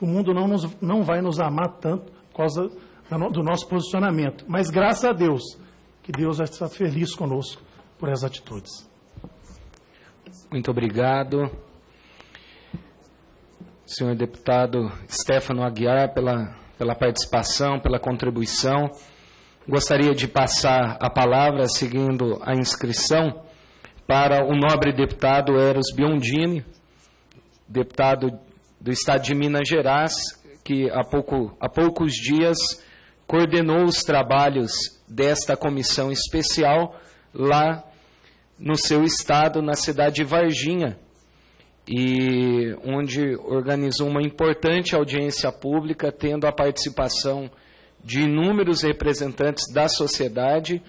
O mundo não vai nos amar tanto por causa do nosso posicionamento. Mas graças a Deus, que Deus vai estar feliz conosco por essas atitudes. Muito obrigado, senhor deputado Stefano Aguiar, pela participação, pela contribuição. Gostaria de passar a palavra, seguindo a inscrição, para o nobre deputado Eros Biondini, deputado do Estado de Minas Gerais, que há poucos dias coordenou os trabalhos desta comissão especial lá no seu estado, na cidade de Varginha, e onde organizou uma importante audiência pública, tendo a participação de inúmeros representantes da sociedade,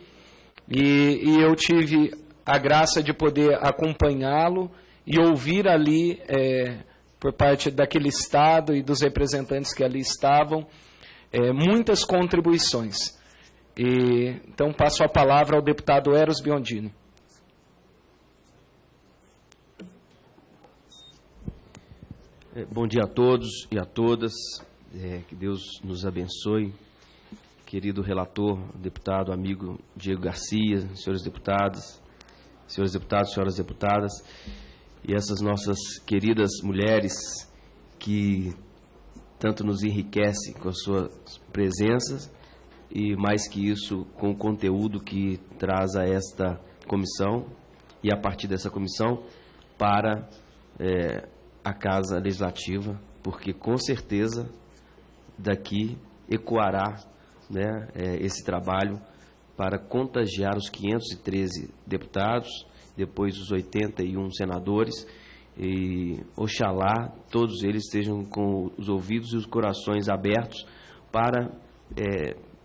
e eu tive a graça de poder acompanhá-lo e ouvir ali, por parte daquele estado e dos representantes que ali estavam, muitas contribuições. Então, passo a palavra ao deputado Eros Biondini. Bom dia a todos e a todas, que Deus nos abençoe. Querido relator, deputado, amigo Diego Garcia, senhores deputados, senhoras deputadas, e essas nossas queridas mulheres que tanto nos enriquecem com as suas presenças e, mais que isso, com o conteúdo que traz a esta comissão e a partir dessa comissão para a Casa Legislativa, porque com certeza daqui ecoará, né, esse trabalho para contagiar os 513 deputados, depois os 81 senadores, e oxalá todos eles estejam com os ouvidos e os corações abertos para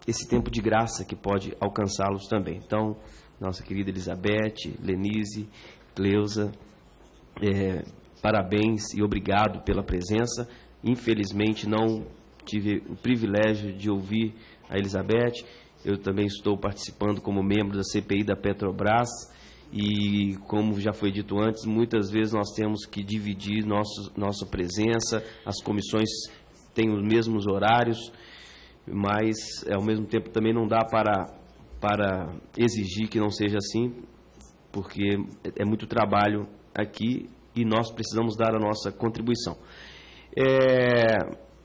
esse tempo de graça que pode alcançá-los também. Então, nossa querida Elizabeth, Lenise, Cleusa, parabéns e obrigado pela presença. Infelizmente não tive o privilégio de ouvir a Elizabeth. Eu também estou participando como membro da CPI da Petrobras e, como já foi dito antes, muitas vezes nós temos que dividir nossa presença. As comissões têm os mesmos horários, mas ao mesmo tempo também não dá para exigir que não seja assim, porque é muito trabalho aqui e nós precisamos dar a nossa contribuição.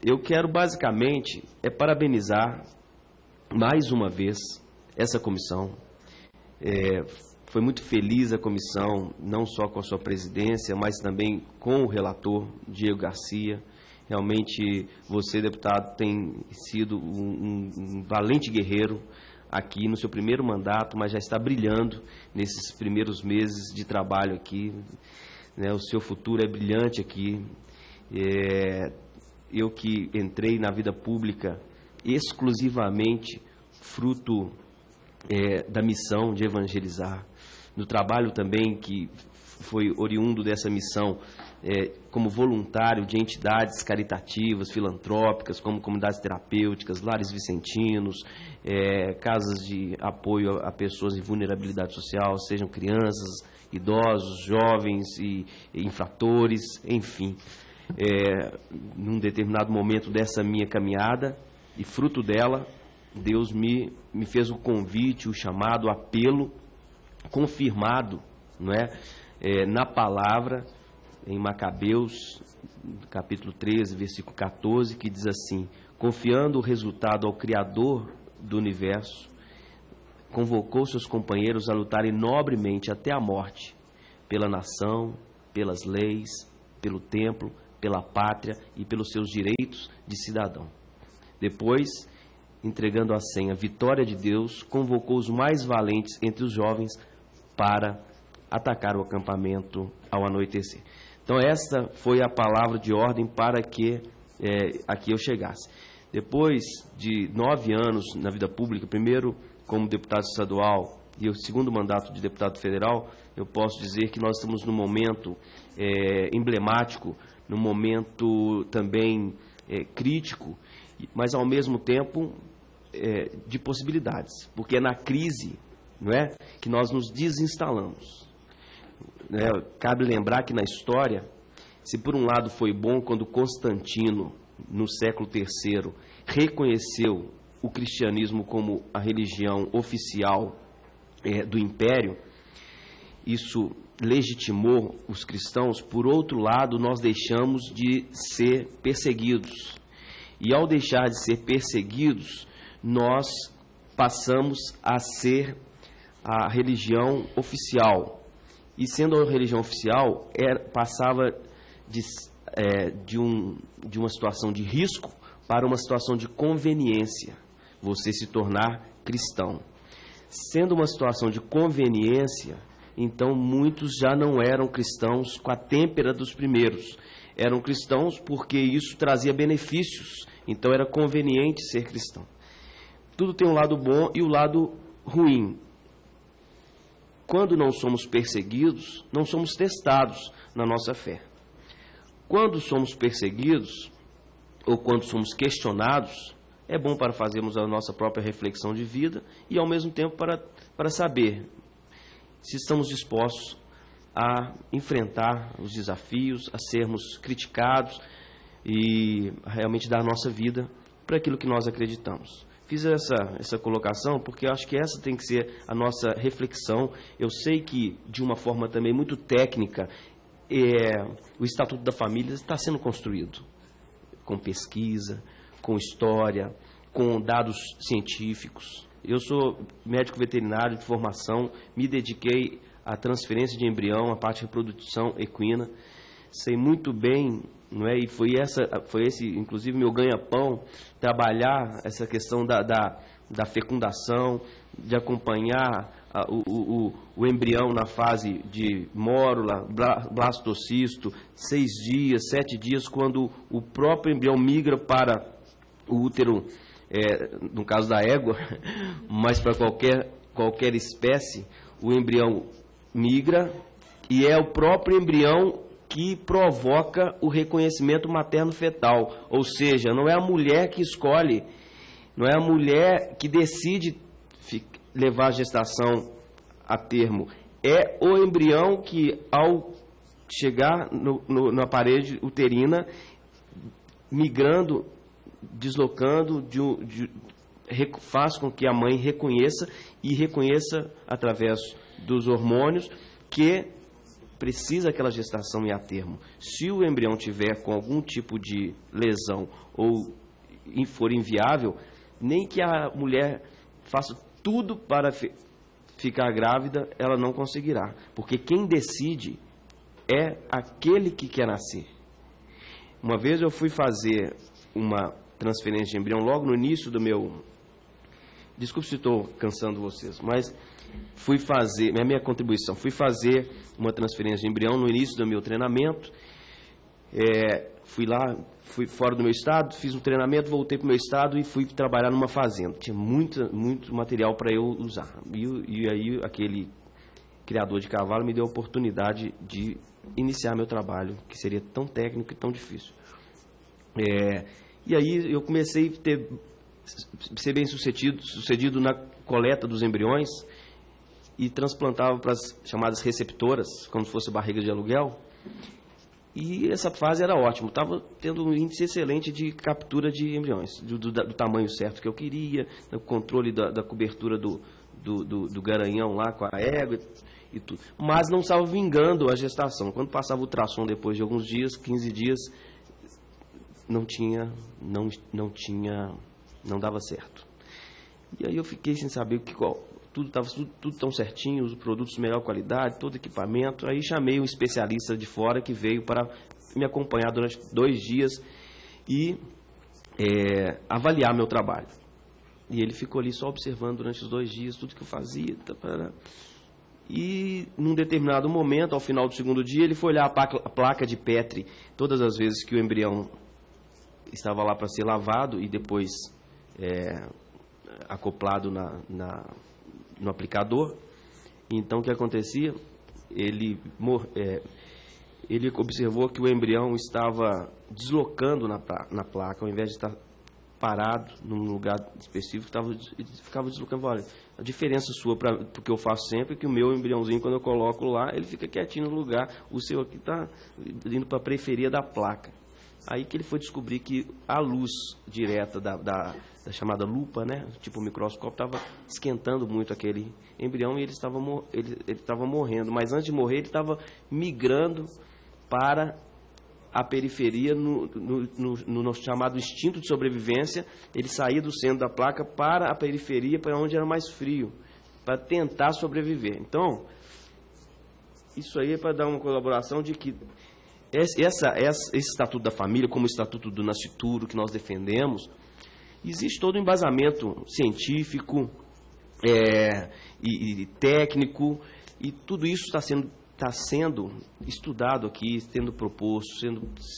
Eu quero basicamente parabenizar mais uma vez essa comissão. Foi muito feliz a comissão, não só com a sua presidência, mas também com o relator Diego Garcia. Realmente você, deputado, tem sido um valente guerreiro aqui no seu primeiro mandato, mas já está brilhando nesses primeiros meses de trabalho aqui, né? O seu futuro é brilhante aqui. Eu que entrei na vida pública exclusivamente fruto da missão de evangelizar, no trabalho também que foi oriundo dessa missão, como voluntário de entidades caritativas, filantrópicas, como comunidades terapêuticas, lares vicentinos, casas de apoio a pessoas em vulnerabilidade social, sejam crianças, idosos, jovens e infratores, enfim. Num determinado momento dessa minha caminhada, e fruto dela, Deus me fez o convite, o chamado, o apelo, confirmado, não é? Na palavra, em Macabeus, capítulo 13, versículo 14, que diz assim: confiando o resultado ao Criador do universo, convocou seus companheiros a lutarem nobremente até a morte, pela nação, pelas leis, pelo templo, pela pátria e pelos seus direitos de cidadão. Depois, entregando a senha vitória de Deus, convocou os mais valentes entre os jovens para atacar o acampamento ao anoitecer. Então, esta foi a palavra de ordem para que aqui eu chegasse. Depois de 9 anos na vida pública, primeiro como deputado estadual e o segundo mandato de deputado federal, eu posso dizer que nós estamos num momento emblemático, num momento também crítico, mas ao mesmo tempo de possibilidades, porque é na crise, não é, que nós nos desinstalamos. Cabe lembrar que na história, se por um lado foi bom quando Constantino no século III, reconheceu o cristianismo como a religião oficial do Império, isso legitimou os cristãos. Por outro lado, nós deixamos de ser perseguidos. E ao deixar de ser perseguidos, nós passamos a ser a religião oficial. E sendo a religião oficial, passava de uma situação de risco para uma situação de conveniência, você se tornar cristão. Sendo uma situação de conveniência, então muitos já não eram cristãos com a têmpera dos primeiros. Eram cristãos porque isso trazia benefícios, então era conveniente ser cristão. Tudo tem um lado bom e o lado ruim. Quando não somos perseguidos, não somos testados na nossa fé. Quando somos perseguidos, ou quando somos questionados, é bom para fazermos a nossa própria reflexão de vida e, ao mesmo tempo, para saber se estamos dispostos a enfrentar os desafios, a sermos criticados e realmente dar a nossa vida para aquilo que nós acreditamos. Fiz essa colocação porque eu acho que essa tem que ser a nossa reflexão. Eu sei que, de uma forma também muito técnica, o Estatuto da Família está sendo construído com pesquisa, com história, com dados científicos. Eu sou médico veterinário de formação, me dediquei à transferência de embrião, à parte de reprodução equina. Sei muito bem, não é? E foi esse, inclusive, meu ganha-pão, trabalhar essa questão da fecundação, de acompanhar o embrião na fase de mórula, blastocisto, 6 dias, 7 dias, quando o próprio embrião migra para o útero, no caso da égua, mas para qualquer espécie, o embrião migra e é o próprio embrião que provoca o reconhecimento materno-fetal. Ou seja, não é a mulher que escolhe, não é a mulher que decide levar a gestação a termo. É o embrião que, ao chegar na parede uterina, migrando, deslocando, faz com que a mãe reconheça através dos hormônios que precisa aquela gestação ir a termo. Se o embrião tiver com algum tipo de lesão ou for inviável, nem que a mulher faça tudo para ficar grávida, ela não conseguirá. Porque quem decide é aquele que quer nascer. Uma vez eu fui fazer uma transferência de embrião logo no início do meu... Desculpe se estou cansando vocês, mas fui fazer, minha contribuição, fui fazer uma transferência de embrião no início do meu treinamento. Fui lá, fui fora do meu estado, fiz um treinamento, voltei para o meu estado e fui trabalhar numa fazenda. Tinha muito material para eu usar. E aí aquele criador de cavalo me deu a oportunidade de iniciar meu trabalho, que seria tão técnico e tão difícil. E aí eu comecei a ser bem sucedido na coleta dos embriões e transplantava para as chamadas receptoras, como se fosse barriga de aluguel. E essa fase era ótima, estava tendo um índice excelente de captura de embriões, do tamanho certo que eu queria, o controle da cobertura do garanhão lá com a égua e tudo. Mas não estava vingando a gestação. Quando passava o ultrassom depois de alguns dias, 15 dias, não dava certo. E aí eu fiquei sem saber tudo estava tudo tão certinho, os produtos de melhor qualidade, todo equipamento. Aí chamei um especialista de fora que veio para me acompanhar durante 2 dias e avaliar meu trabalho. E ele ficou ali só observando durante os 2 dias tudo que eu fazia. E num determinado momento, ao final do 2º dia, ele foi olhar a placa de Petri todas as vezes que o embrião estava lá para ser lavado e depois acoplado no aplicador. Então o que acontecia? Ele observou que o embrião estava deslocando na placa, ao invés de estar parado num lugar específico, ficava deslocando. Olha, a diferença sua para o que eu faço sempre é que o meu embriãozinho, quando eu coloco lá, ele fica quietinho no lugar. O seu aqui está indo para a periferia da placa. Aí que ele foi descobrir que a luz direta da chamada lupa, né, tipo o microscópio, estava esquentando muito aquele embrião e ele estava morrendo. Mas antes de morrer, ele estava migrando para a periferia, no chamado instinto de sobrevivência. Ele saía do centro da placa para a periferia, para onde era mais frio, para tentar sobreviver. Então, isso aí é para dar uma colaboração de que esse Estatuto da Família, como o Estatuto do Nascituro, que nós defendemos, existe todo um embasamento científico e técnico, e tudo isso está sendo estudado aqui, sendo proposto,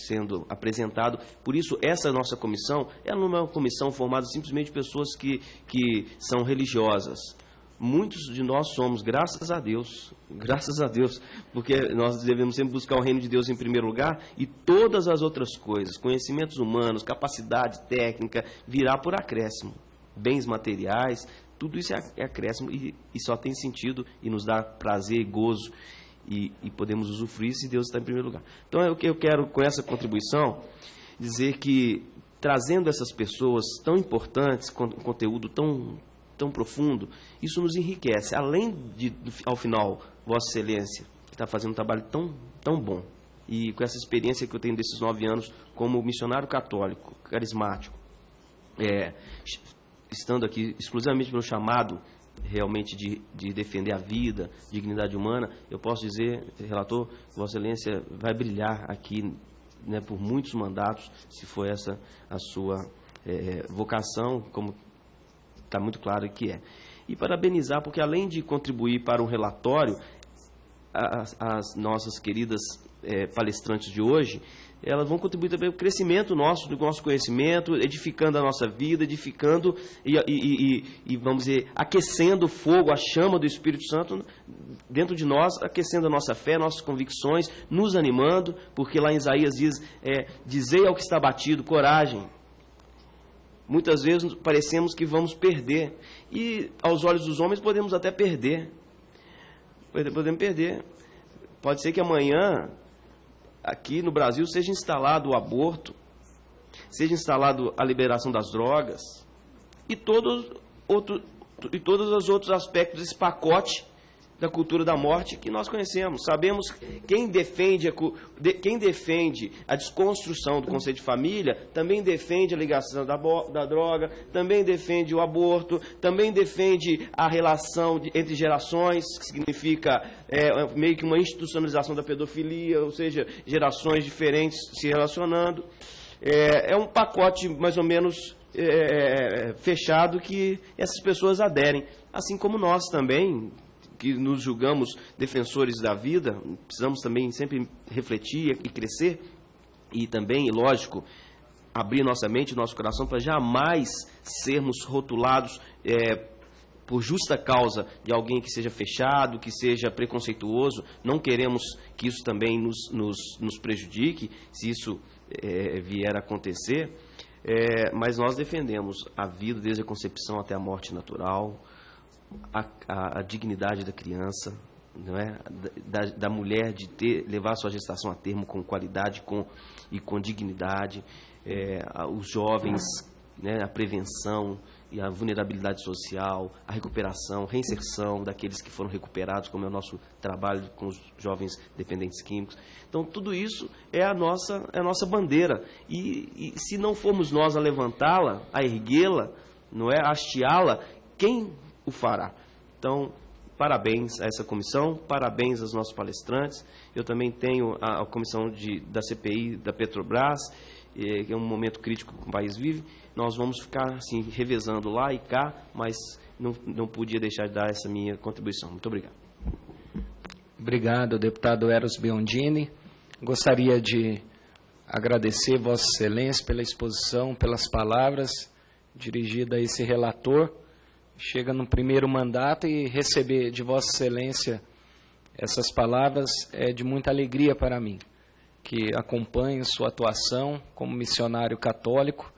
sendo apresentado. Por isso, essa nossa comissão é uma comissão formada simplesmente de pessoas que são religiosas. Muitos de nós somos, graças a Deus, porque nós devemos sempre buscar o reino de Deus em primeiro lugar, e todas as outras coisas, conhecimentos humanos, capacidade técnica, virá por acréscimo. Bens materiais, tudo isso é acréscimo e só tem sentido e nos dá prazer e gozo, e podemos usufruir se Deus está em primeiro lugar. Então, é o que eu quero, com essa contribuição, dizer que, trazendo essas pessoas tão importantes, com conteúdo tão profundo, isso nos enriquece. Além de, ao final, Vossa Excelência está fazendo um trabalho tão bom, e com essa experiência que eu tenho desses 9 anos como missionário católico, carismático, estando aqui exclusivamente pelo chamado realmente de defender a vida, dignidade humana, eu posso dizer, relator, Vossa Excelência vai brilhar aqui, né, por muitos mandatos, se for essa a sua vocação, como está muito claro que é. E parabenizar, porque além de contribuir para um relatório, as nossas queridas palestrantes de hoje, elas vão contribuir também para o crescimento do nosso conhecimento, edificando a nossa vida, edificando e vamos dizer, aquecendo o fogo, a chama do Espírito Santo dentro de nós, aquecendo a nossa fé, nossas convicções, nos animando, porque lá em Isaías diz, dizei ao que está batido, coragem. Muitas vezes parecemos que vamos perder, e aos olhos dos homens podemos até perder. Podemos perder. Pode ser que amanhã, aqui no Brasil, seja instalado o aborto, seja instalado a liberação das drogas, e todos os outros aspectos desse pacote da cultura da morte que nós conhecemos. Sabemos quem defende a desconstrução do conceito de família, também defende a ligação da droga, também defende o aborto, também defende a relação entre gerações, que significa meio que uma institucionalização da pedofilia, ou seja, gerações diferentes se relacionando. É um pacote mais ou menos fechado que essas pessoas aderem, assim como nós também, que nos julgamos defensores da vida, precisamos também sempre refletir e crescer, e também, lógico, abrir nossa mente, nosso coração, para jamais sermos rotulados por justa causa de alguém que seja fechado, que seja preconceituoso. Não queremos que isso também nos prejudique, se isso vier a acontecer, mas nós defendemos a vida desde a concepção até a morte natural, a dignidade da criança, não é? Da mulher de levar sua gestação a termo com qualidade e com dignidade, os jovens, né, a prevenção e a vulnerabilidade social, a recuperação, reinserção daqueles que foram recuperados, como é o nosso trabalho com os jovens dependentes químicos. Então, tudo isso é a nossa bandeira, e se não formos nós a levantá-la, a erguê-la, não é, a hasteá-la, quem o fará? Então, parabéns a essa comissão, parabéns aos nossos palestrantes. Eu também tenho a comissão da CPI da Petrobras, que é um momento crítico que o país vive. Nós vamos ficar assim, revezando lá e cá, mas não podia deixar de dar essa minha contribuição. Muito obrigado. Obrigado, deputado Eros Biondini. Gostaria de agradecer Vossa Excelência pela exposição, pelas palavras dirigidas a esse relator. Chega no primeiro mandato e receber de Vossa Excelência essas palavras é de muita alegria para mim, que acompanho sua atuação como missionário católico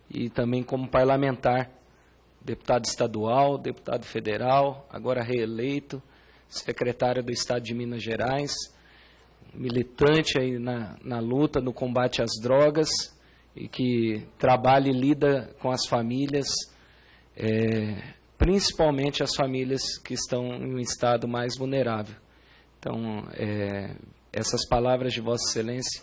e também como parlamentar, deputado estadual, deputado federal, agora reeleito, secretário do Estado de Minas Gerais. militante aí na luta, no combate às drogas, e que trabalha e lida com as famílias, principalmente as famílias que estão em um estado mais vulnerável. Então, essas palavras de Vossa Excelência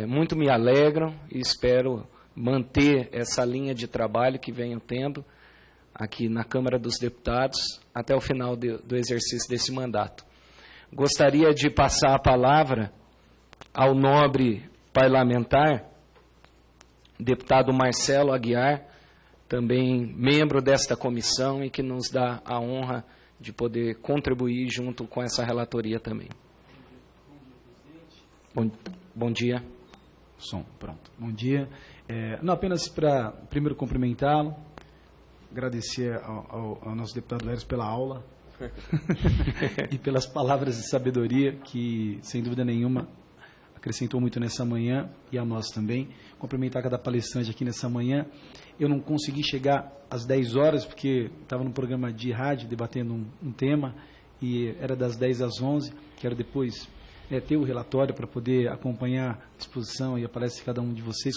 muito me alegram e espero manter essa linha de trabalho que venho tendo aqui na Câmara dos Deputados até o final do exercício desse mandato. Gostaria de passar a palavra ao nobre parlamentar, deputado Marcelo Aguiar, também membro desta comissão e que nos dá a honra de poder contribuir junto com essa relatoria também. Bom dia. Som, pronto. Bom dia. Não apenas para, primeiro, cumprimentá-lo, agradecer ao nosso deputado Eros pela aula e pelas palavras de sabedoria que, sem dúvida nenhuma, acrescentou muito nessa manhã e a nós também. Cumprimentar cada palestrante aqui nessa manhã. Eu não consegui chegar às 10 horas, porque estava num programa de rádio debatendo um tema, e era das 10 às 11, quero depois ter o relatório para poder acompanhar a exposição e a palestra de cada um de vocês.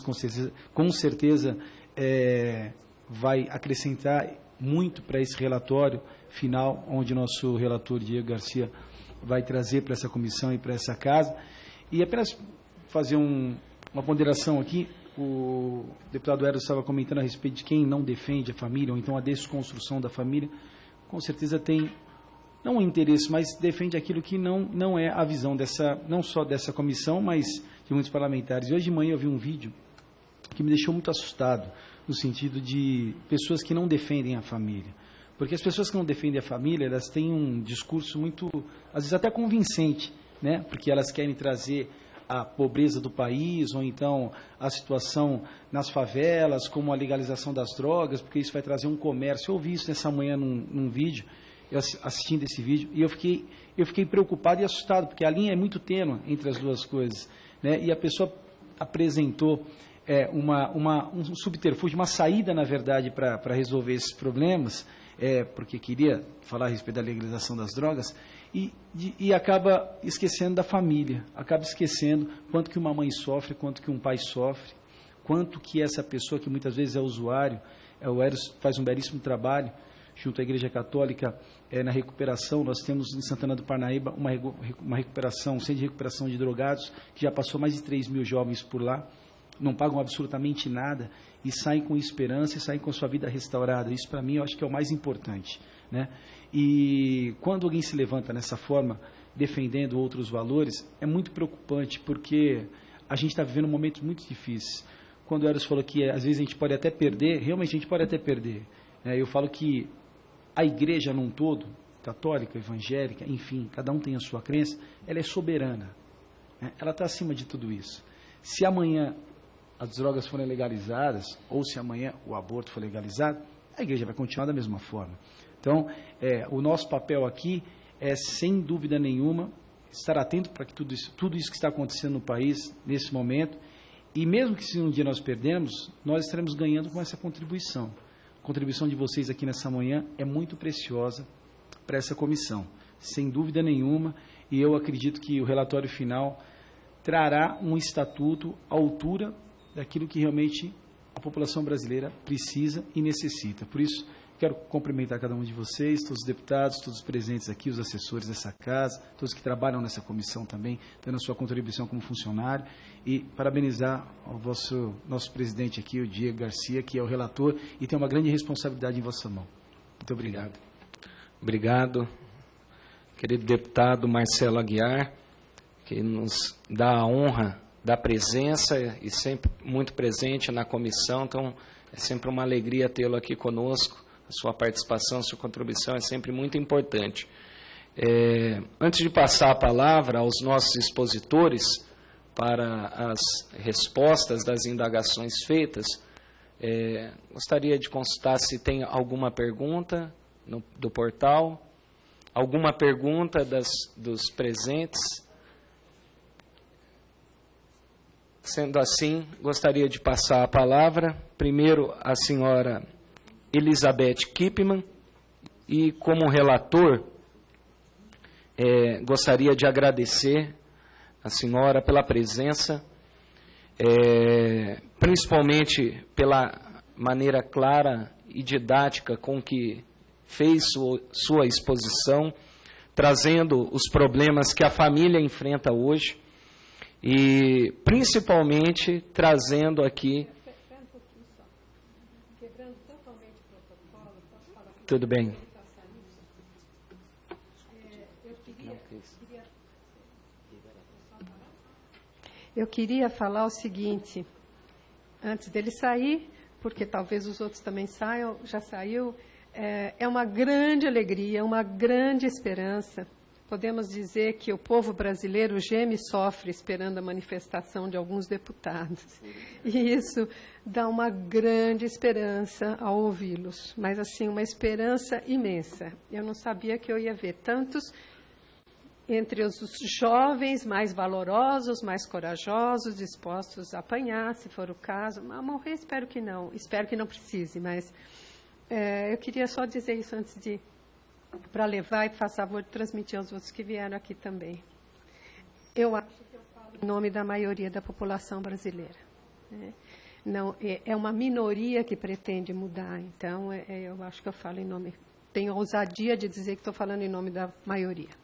Com certeza vai acrescentar muito para esse relatório final, onde nosso relator Diego Garcia vai trazer para essa comissão e para essa casa. E apenas fazer uma ponderação aqui, o deputado Eros estava comentando a respeito de quem não defende a família, ou então a desconstrução da família, com certeza tem, não um interesse, mas defende aquilo que não é a visão não só dessa comissão, mas de muitos parlamentares. E hoje de manhã eu vi um vídeo que me deixou muito assustado, no sentido de pessoas que não defendem a família. Porque as pessoas que não defendem a família, elas têm um discurso muito, às vezes até convincente, né? Porque elas querem trazer a pobreza do país, ou então a situação nas favelas, como a legalização das drogas, porque isso vai trazer um comércio. Eu ouvi isso nessa manhã num vídeo, eu assistindo esse vídeo, e eu fiquei preocupado e assustado, porque a linha é muito tênue entre as duas coisas, né? E a pessoa apresentou um subterfúgio, uma saída, na verdade, para resolver esses problemas, porque queria falar a respeito da legalização das drogas, e acaba esquecendo da família, acaba esquecendo quanto que uma mãe sofre, quanto que um pai sofre, quanto que essa pessoa que muitas vezes é usuário, o Eros faz um belíssimo trabalho junto à Igreja Católica na recuperação. Nós temos em Santana do Parnaíba uma recuperação, um centro de recuperação de drogados, que já passou mais de 3.000 jovens por lá, não pagam absolutamente nada e saem com esperança e saem com sua vida restaurada. Isso, para mim, eu acho que é o mais importante, né? E quando alguém se levanta nessa forma, defendendo outros valores, é muito preocupante, porque a gente está vivendo momentos muito difíceis. Quando o Eros falou que às vezes a gente pode até perder, realmente a gente pode até perder. Eu falo que a igreja num todo, católica, evangélica, enfim, cada um tem a sua crença, ela é soberana, né? Ela está acima de tudo isso. Se amanhã as drogas forem legalizadas, ou se amanhã o aborto for legalizado, a igreja vai continuar da mesma forma. Então, o nosso papel aqui é, sem dúvida nenhuma, estar atento para que tudo isso que está acontecendo no país, nesse momento, e mesmo que se um dia nós perdermos, nós estaremos ganhando com essa contribuição. A contribuição de vocês aqui nessa manhã é muito preciosa para essa comissão, sem dúvida nenhuma, e eu acredito que o relatório final trará um estatuto à altura daquilo que realmente a população brasileira precisa e necessita. Por isso, quero cumprimentar cada um de vocês, todos os deputados, todos os presentes aqui, os assessores dessa casa, todos que trabalham nessa comissão também, dando a sua contribuição como funcionário, e parabenizar o nosso presidente aqui, o Diego Garcia, que é o relator e tem uma grande responsabilidade em vossa mão. Muito obrigado. Obrigado, querido deputado Marcelo Aguiar, que nos dá a honra da presença e sempre muito presente na comissão. Então, é sempre uma alegria tê-lo aqui conosco. A sua participação, a sua contribuição é sempre muito importante. Antes de passar a palavra aos nossos expositores para as respostas das indagações feitas, gostaria de consultar se tem alguma pergunta do portal, alguma pergunta dos presentes. Sendo assim, gostaria de passar a palavra, primeiro, à senhora Elizabeth Kipman, e como relator, gostaria de agradecer a senhora pela presença, principalmente pela maneira clara e didática com que fez sua exposição, trazendo os problemas que a família enfrenta hoje e principalmente trazendo aqui... Tudo bem. Eu queria falar o seguinte, antes dele sair, porque talvez os outros também saiam, já saiu, é uma grande alegria, uma grande esperança. Podemos dizer que o povo brasileiro geme e sofre esperando a manifestação de alguns deputados. E isso dá uma grande esperança ao ouvi-los, mas assim, uma esperança imensa. Eu não sabia que eu ia ver tantos entre os jovens mais valorosos, mais corajosos, dispostos a apanhar, se for o caso. A morrer, espero que não precise, mas eu queria só dizer isso antes de... para levar e, por favor, transmitir aos outros que vieram aqui também. Eu acho que eu falo em nome da maioria da população brasileira. Né? Não, é uma minoria que pretende mudar, então eu acho que eu falo em nome... Tenho a ousadia de dizer que estou falando em nome da maioria.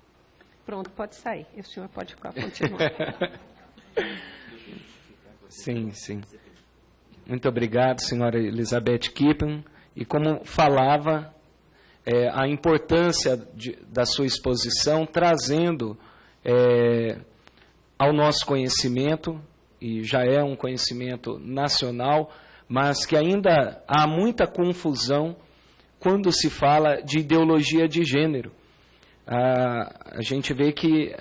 Pronto, pode sair. E o senhor pode continuar. Sim, sim. Muito obrigado, senhora Elizabeth Kippen. E como falava, a importância da sua exposição, trazendo ao nosso conhecimento, e já é um conhecimento nacional, mas que ainda há muita confusão quando se fala de ideologia de gênero. A gente vê que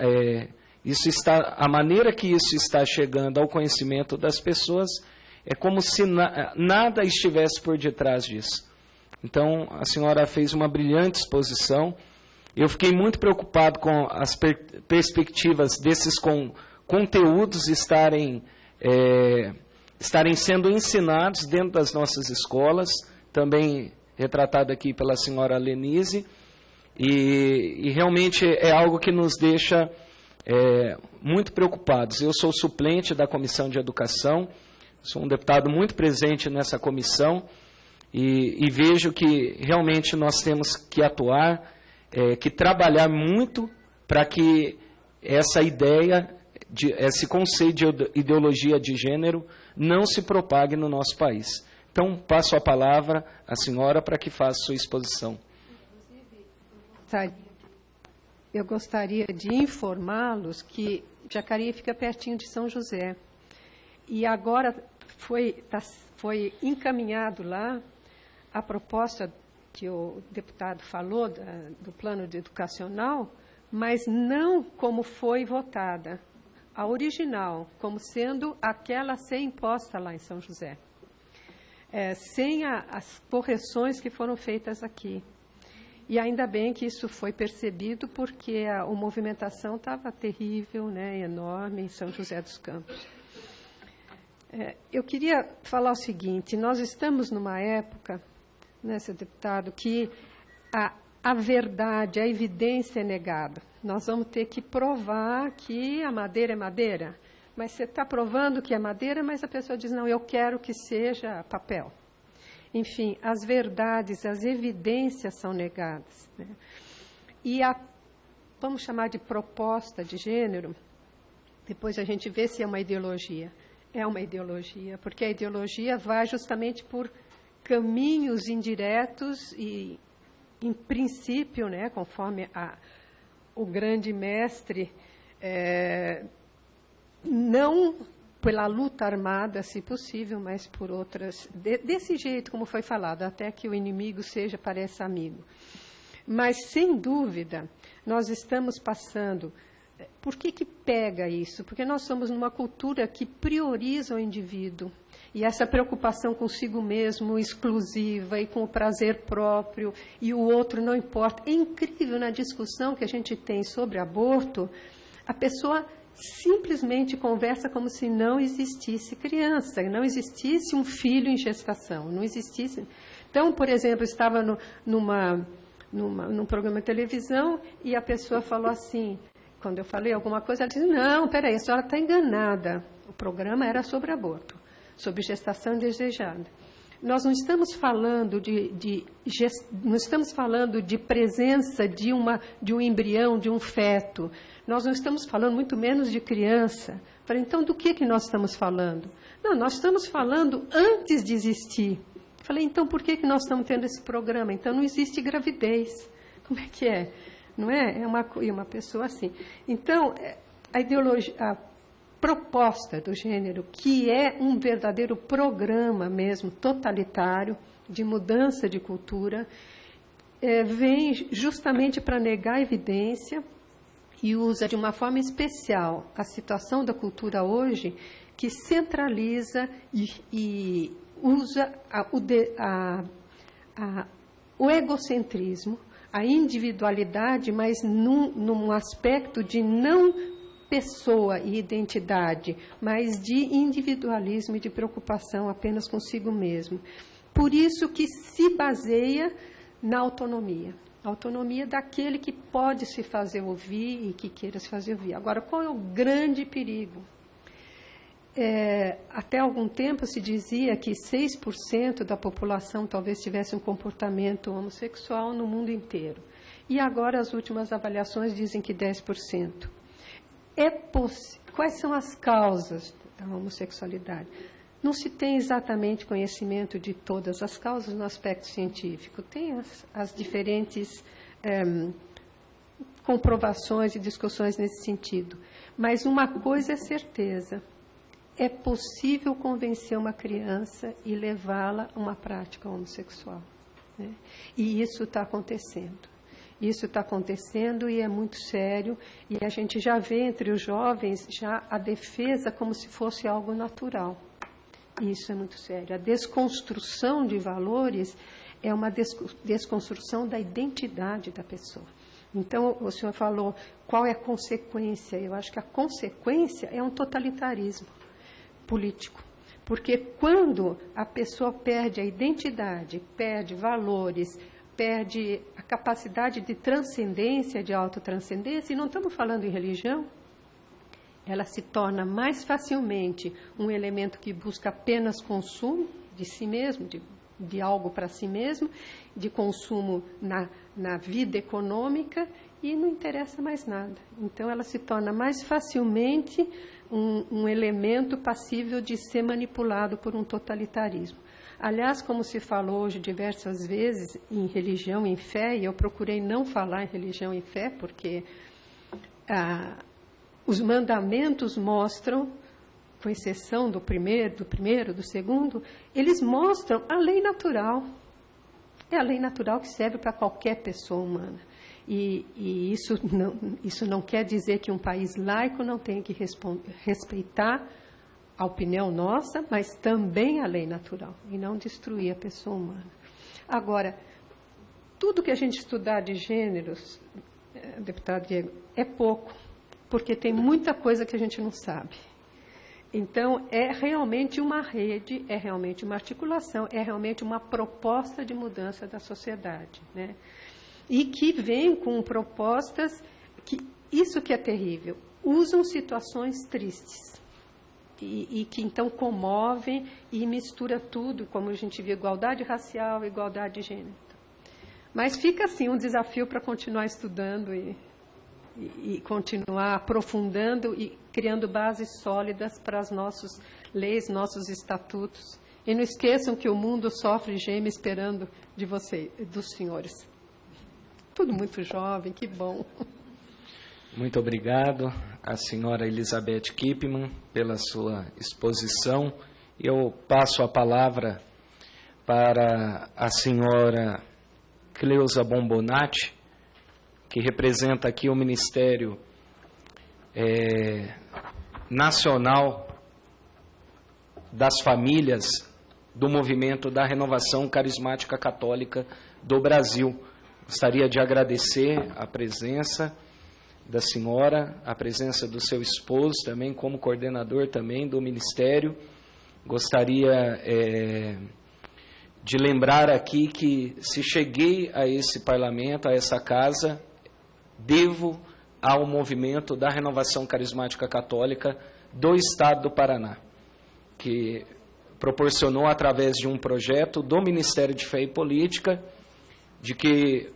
a maneira que isso está chegando ao conhecimento das pessoas é como se nada estivesse por detrás disso. Então, a senhora fez uma brilhante exposição. Eu fiquei muito preocupado com as perspectivas desses conteúdos estarem sendo ensinados dentro das nossas escolas, também retratado aqui pela senhora Lenise. E realmente é algo que nos deixa muito preocupados. Eu sou suplente da Comissão de Educação, sou um deputado muito presente nessa comissão e vejo que realmente nós temos que atuar, que trabalhar muito para que essa ideia, esse conceito de ideologia de gênero não se propague no nosso país. Então, passo a palavra à senhora para que faça sua exposição. Eu gostaria de informá-los que Jacareí fica pertinho de São José. E agora foi encaminhado lá a proposta que o deputado falou do plano educacional, mas não como foi votada, a original, como sendo aquela a ser imposta lá em São José, sem as correções que foram feitas aqui. E ainda bem que isso foi percebido, porque a movimentação estava terrível, né, enorme em São José dos Campos. Eu queria falar o seguinte, nós estamos numa época, né, senhor deputado, que a verdade, a evidência é negada. Nós vamos ter que provar que a madeira é madeira, mas você está provando que é madeira, mas a pessoa diz, não, eu quero que seja papel. Enfim, as verdades, as evidências são negadas. Né? E vamos chamar de proposta de gênero, depois a gente vê se é uma ideologia. É uma ideologia, porque a ideologia vai justamente por caminhos indiretos e, em princípio, né, conforme o grande mestre, não pela luta armada, se possível, mas por outras, desse jeito como foi falado, até que o inimigo pareça amigo. Mas, sem dúvida, nós estamos passando... Por que pega isso? Porque nós somos numa cultura que prioriza o indivíduo. E essa preocupação consigo mesmo, exclusiva, e com o prazer próprio, e o outro não importa. É incrível, na discussão que a gente tem sobre aborto, a pessoa simplesmente conversa como se não existisse criança, não existisse um filho em gestação, não existisse... Então, por exemplo, estava num programa de televisão e a pessoa falou assim, Quando eu falei alguma coisa, ela disse, não, peraí, a senhora está enganada. O programa era sobre aborto, sobre gestação indesejada. Nós não estamos falando não estamos falando de presença de um embrião, de um feto. Nós não estamos falando muito menos de criança. Falei, então, do que nós estamos falando? Não, nós estamos falando antes de existir. Falei, então, por que nós estamos tendo esse programa? Então, não existe gravidez. Como é que é? Não é? É uma pessoa assim. Então, a ideologia, a proposta do gênero, que é um verdadeiro programa mesmo, totalitário, de mudança de cultura, vem justamente para negar a evidência e usa de uma forma especial a situação da cultura hoje, que centraliza e usa o egocentrismo, a individualidade, mas num aspecto de não pessoa e identidade, mas de individualismo e de preocupação apenas consigo mesmo. Por isso que se baseia na autonomia. A autonomia daquele que pode se fazer ouvir e que queira se fazer ouvir. Agora, qual é o grande perigo? Até algum tempo se dizia que 6% da população talvez tivesse um comportamento homossexual no mundo inteiro. E agora as últimas avaliações dizem que 10%. Quais são as causas da homossexualidade? Não se tem exatamente conhecimento de todas as causas no aspecto científico. Tem as diferentes comprovações e discussões nesse sentido. Mas uma coisa é certeza. É possível convencer uma criança e levá-la a uma prática homossexual, né? E isso está acontecendo. Isso está acontecendo e é muito sério. E a gente já vê entre os jovens já a defesa como se fosse algo natural. E isso é muito sério. A desconstrução de valores é uma desconstrução da identidade da pessoa. Então, o senhor falou qual é a consequência. Eu acho que a consequência é um totalitarismo político. Porque quando a pessoa perde a identidade, perde valores, perde a capacidade de transcendência, de autotranscendência, e não estamos falando em religião, ela se torna mais facilmente um elemento que busca apenas consumo de si mesmo, de algo para si mesmo, de consumo na vida econômica, e não interessa mais nada. Então, ela se torna mais facilmente um elemento passível de ser manipulado por um totalitarismo. Aliás, como se falou hoje diversas vezes em religião e em fé, e eu procurei não falar em religião e fé, porque os mandamentos mostram, com exceção do primeiro, do segundo, eles mostram a lei natural. É a lei natural que serve para qualquer pessoa humana. E isso não quer dizer que um país laico não tenha que respeitar a opinião nossa, mas também a lei natural, e não destruir a pessoa humana. Agora, tudo que a gente estudar de gêneros, deputado Diego, é pouco, porque tem muita coisa que a gente não sabe. Então, é realmente uma rede, é realmente uma articulação, é realmente uma proposta de mudança da sociedade, né? E que vem com propostas que, isso que é terrível, usam situações tristes e que então comovem e mistura tudo, como a gente viu, igualdade racial, igualdade de gênero. Mas fica assim um desafio para continuar estudando e continuar aprofundando e criando bases sólidas para as nossas leis, nossos estatutos. E não esqueçam que o mundo sofre e geme esperando de vocês, dos senhores. Tudo muito jovem, que bom. Muito obrigado à senhora Elizabeth Kipman pela sua exposição. Eu passo a palavra para a senhora Cleusa Bombonati, que representa aqui o Ministério Nacional das Famílias do Movimento da Renovação Carismática Católica do Brasil. Gostaria de agradecer a presença da senhora, a presença do seu esposo também, como coordenador também do Ministério. Gostaria de lembrar aqui que, se cheguei a esse parlamento, a essa casa, devo ao movimento da Renovação Carismática Católica do Estado do Paraná, que proporcionou, através de um projeto do Ministério de Fé e Política, de que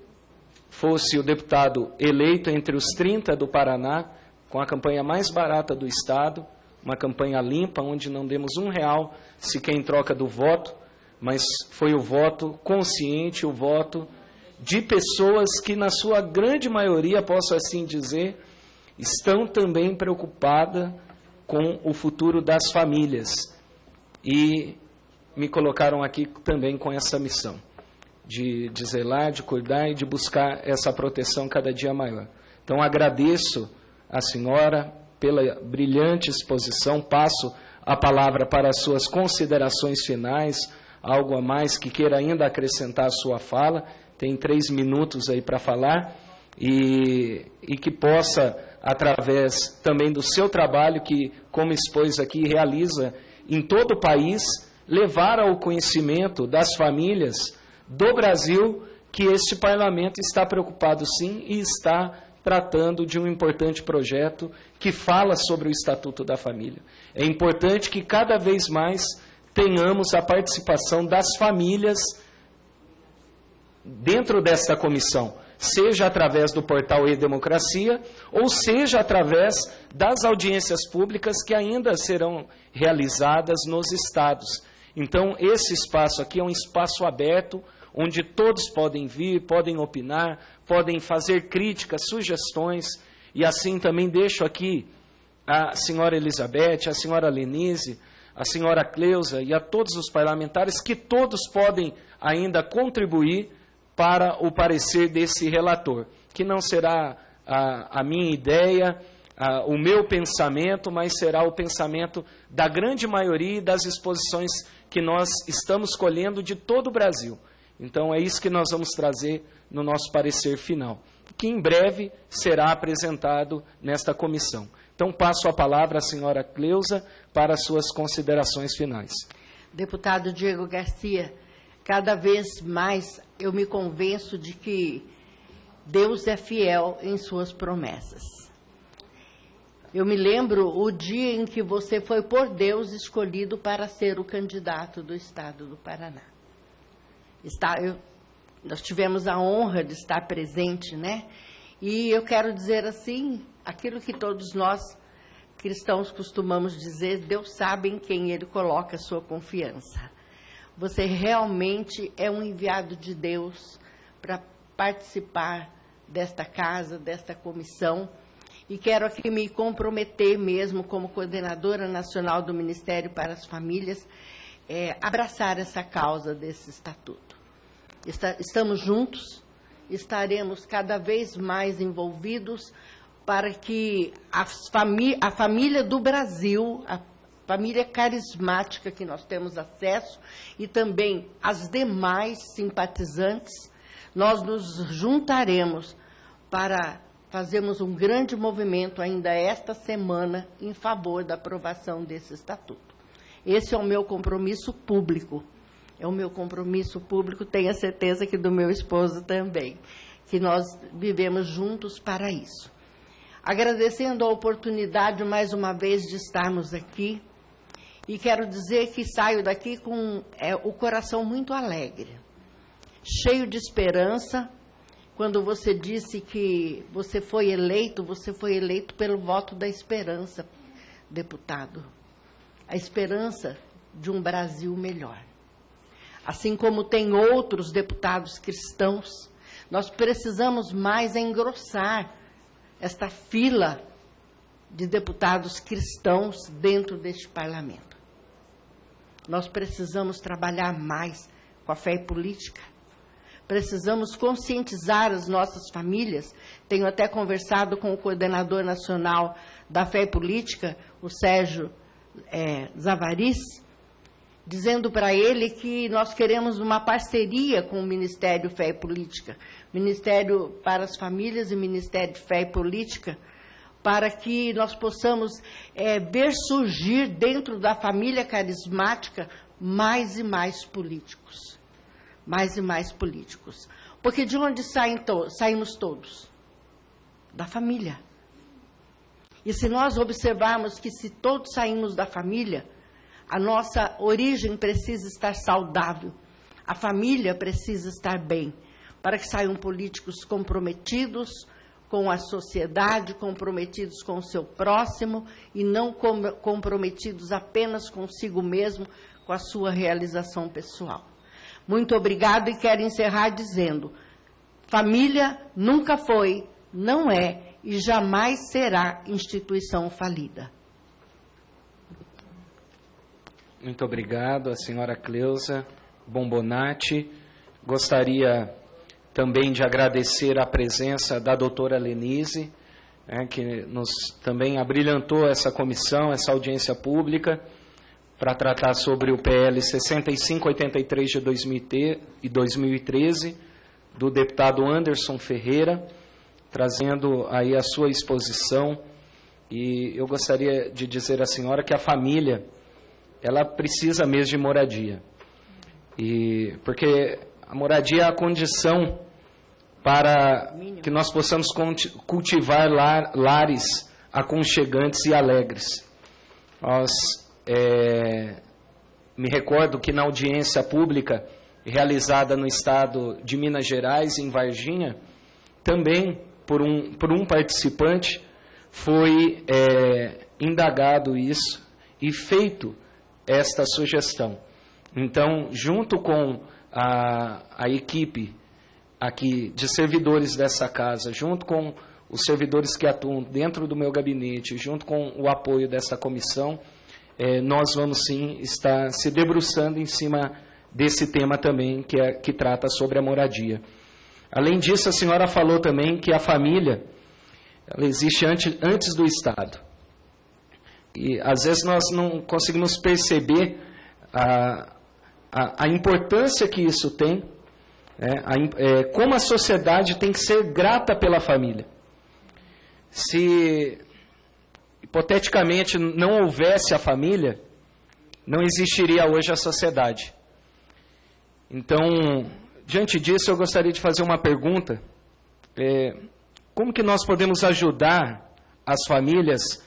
fosse o deputado eleito entre os 30 do Paraná, com a campanha mais barata do Estado, uma campanha limpa, onde não demos R$1 sequer em troca do voto, mas foi o voto consciente, o voto de pessoas que, na sua grande maioria, posso assim dizer, estão também preocupadas com o futuro das famílias. E me colocaram aqui também com essa missão, de zelar, de cuidar e de buscar essa proteção cada dia maior. Então, agradeço à senhora pela brilhante exposição, passo a palavra para as suas considerações finais, algo a mais que queira ainda acrescentar à sua fala, tem 3 minutos aí para falar, e que possa, através também do seu trabalho, que, como expôs aqui, realiza em todo o país, levar ao conhecimento das famílias do Brasil que este parlamento está preocupado sim e está tratando de um importante projeto que fala sobre o Estatuto da Família. É importante que cada vez mais tenhamos a participação das famílias dentro desta comissão, seja através do portal E-Democracia, ou seja através das audiências públicas que ainda serão realizadas nos estados. Então, esse espaço aqui é um espaço aberto, onde todos podem vir, podem opinar, podem fazer críticas, sugestões, e assim também deixo aqui a senhora Elizabeth, a senhora Lenise, a senhora Cleusa e a todos os parlamentares, que todos podem ainda contribuir para o parecer desse relator, que não será a minha ideia, o meu pensamento, mas será o pensamento da grande maioria das exposições que nós estamos colhendo de todo o Brasil. Então, é isso que nós vamos trazer no nosso parecer final, que em breve será apresentado nesta comissão. Então, passo a palavra à senhora Cleusa para as suas considerações finais. Deputado Diego Garcia, cada vez mais eu me convenço de que Deus é fiel em suas promessas. Eu me lembro o dia em que você foi por Deus escolhido para ser o candidato do Estado do Paraná. Nós tivemos a honra de estar presente, né? E eu quero dizer assim, aquilo que todos nós cristãos costumamos dizer, Deus sabe em quem Ele coloca a sua confiança. Você realmente é um enviado de Deus para participar desta casa, desta comissão, e quero aqui me comprometer mesmo como coordenadora nacional do Ministério para as Famílias, abraçar essa causa desse estatuto. Estamos juntos, estaremos cada vez mais envolvidos para que a família do Brasil, a família carismática que nós temos acesso e também as demais simpatizantes, nós nos juntaremos para fazermos um grande movimento ainda esta semana em favor da aprovação desse estatuto. Esse é o meu compromisso público. É o meu compromisso público, tenho a certeza que do meu esposo também, que nós vivemos juntos para isso. Agradecendo a oportunidade, mais uma vez, de estarmos aqui, e quero dizer que saio daqui com o coração muito alegre, cheio de esperança. Quando você disse que você foi eleito pelo voto da esperança, deputado. A esperança de um Brasil melhor. Assim como tem outros deputados cristãos, nós precisamos mais engrossar esta fila de deputados cristãos dentro deste parlamento. Nós precisamos trabalhar mais com a fé e política. Precisamos conscientizar as nossas famílias. Tenho até conversado com o coordenador nacional da fé e política, o Sérgio Zavaris, dizendo para ele que nós queremos uma parceria com o Ministério Fé e Política, Ministério para as Famílias e Ministério de Fé e Política, para que nós possamos ver surgir dentro da família carismática mais e mais políticos. Mais e mais políticos. Porque de onde saímos todos? Da família. E se nós observarmos que se todos saímos da família, a nossa origem precisa estar saudável, a família precisa estar bem, para que saiam políticos comprometidos com a sociedade, comprometidos com o seu próximo e não comprometidos apenas consigo mesmo, com a sua realização pessoal. Muito obrigado e quero encerrar dizendo: família nunca foi, não é e jamais será instituição falida. Muito obrigado, a senhora Cleusa Bombonati. Gostaria também de agradecer a presença da doutora Lenise, que nos também abrilhantou essa comissão, essa audiência pública, para tratar sobre o PL 6583 de 2013, do deputado Anderson Ferreira, trazendo aí a sua exposição. E eu gostaria de dizer à senhora que a família, ela precisa mesmo de moradia. Porque a moradia é a condição para que nós possamos cultivar lares aconchegantes e alegres. Me recordo que na audiência pública realizada no estado de Minas Gerais, em Varginha, também por um participante foi indagado isso e feito esta sugestão. Então, junto com a equipe aqui de servidores dessa casa, junto com os servidores que atuam dentro do meu gabinete, junto com o apoio dessa comissão, nós vamos sim estar se debruçando em cima desse tema também, que trata sobre a moradia. Além disso, a senhora falou também que a família ela existe antes do Estado. E às vezes nós não conseguimos perceber a importância que isso tem, como a sociedade tem que ser grata pela família. Se hipoteticamente não houvesse a família, não existiria hoje a sociedade. Então, diante disso, eu gostaria de fazer uma pergunta. Como que nós podemos ajudar as famílias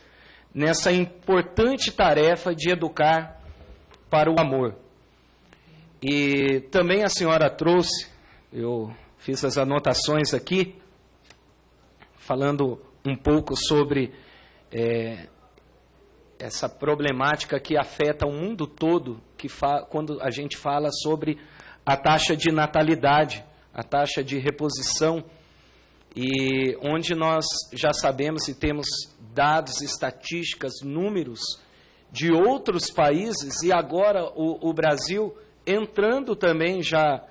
nessa importante tarefa de educar para o amor? E também a senhora trouxe, eu fiz as anotações aqui, falando um pouco sobre essa problemática que afeta o mundo todo, quando a gente fala sobre a taxa de natalidade, a taxa de reposição, e onde nós já sabemos e temos dados, estatísticas, números de outros países, e agora o Brasil entrando também já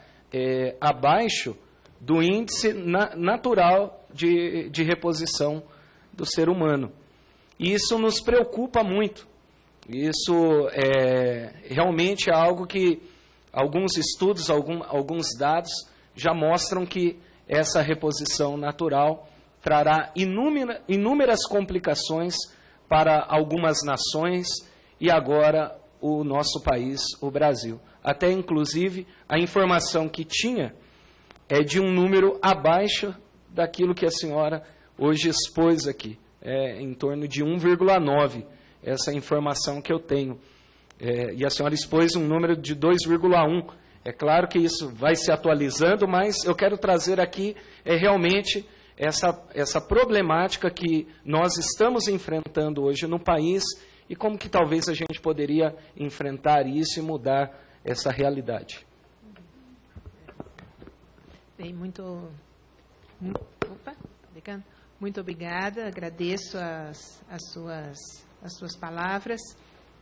abaixo do índice natural de reposição do ser humano. E isso nos preocupa muito. Isso realmente é algo que alguns estudos, alguns dados já mostram que essa reposição natural trará inúmeras complicações para algumas nações e agora o nosso país, o Brasil. Até, inclusive, a informação que tinha é de um número abaixo daquilo que a senhora hoje expôs aqui. Em torno de 1,9, essa informação que eu tenho. E a senhora expôs um número de 2,1. É claro que isso vai se atualizando, mas eu quero trazer aqui realmente essa problemática que nós estamos enfrentando hoje no país e como que talvez a gente poderia enfrentar isso e mudar essa realidade. Bem, muito obrigada, agradeço as suas palavras,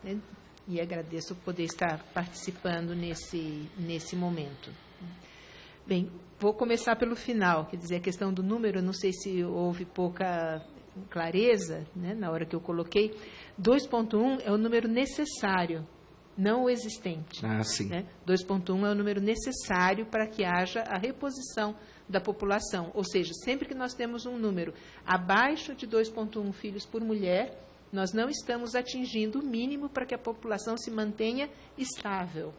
né? E agradeço poder estar participando nesse momento. Bem, vou começar pelo final, quer dizer, a questão do número, não sei se houve pouca clareza, né, na hora que eu coloquei. 2,1 é o número necessário, não o existente. Sim. Né? 2,1 é o número necessário para que haja a reposição da população. Ou seja, sempre que nós temos um número abaixo de 2,1 filhos por mulher, nós não estamos atingindo o mínimo para que a população se mantenha estável.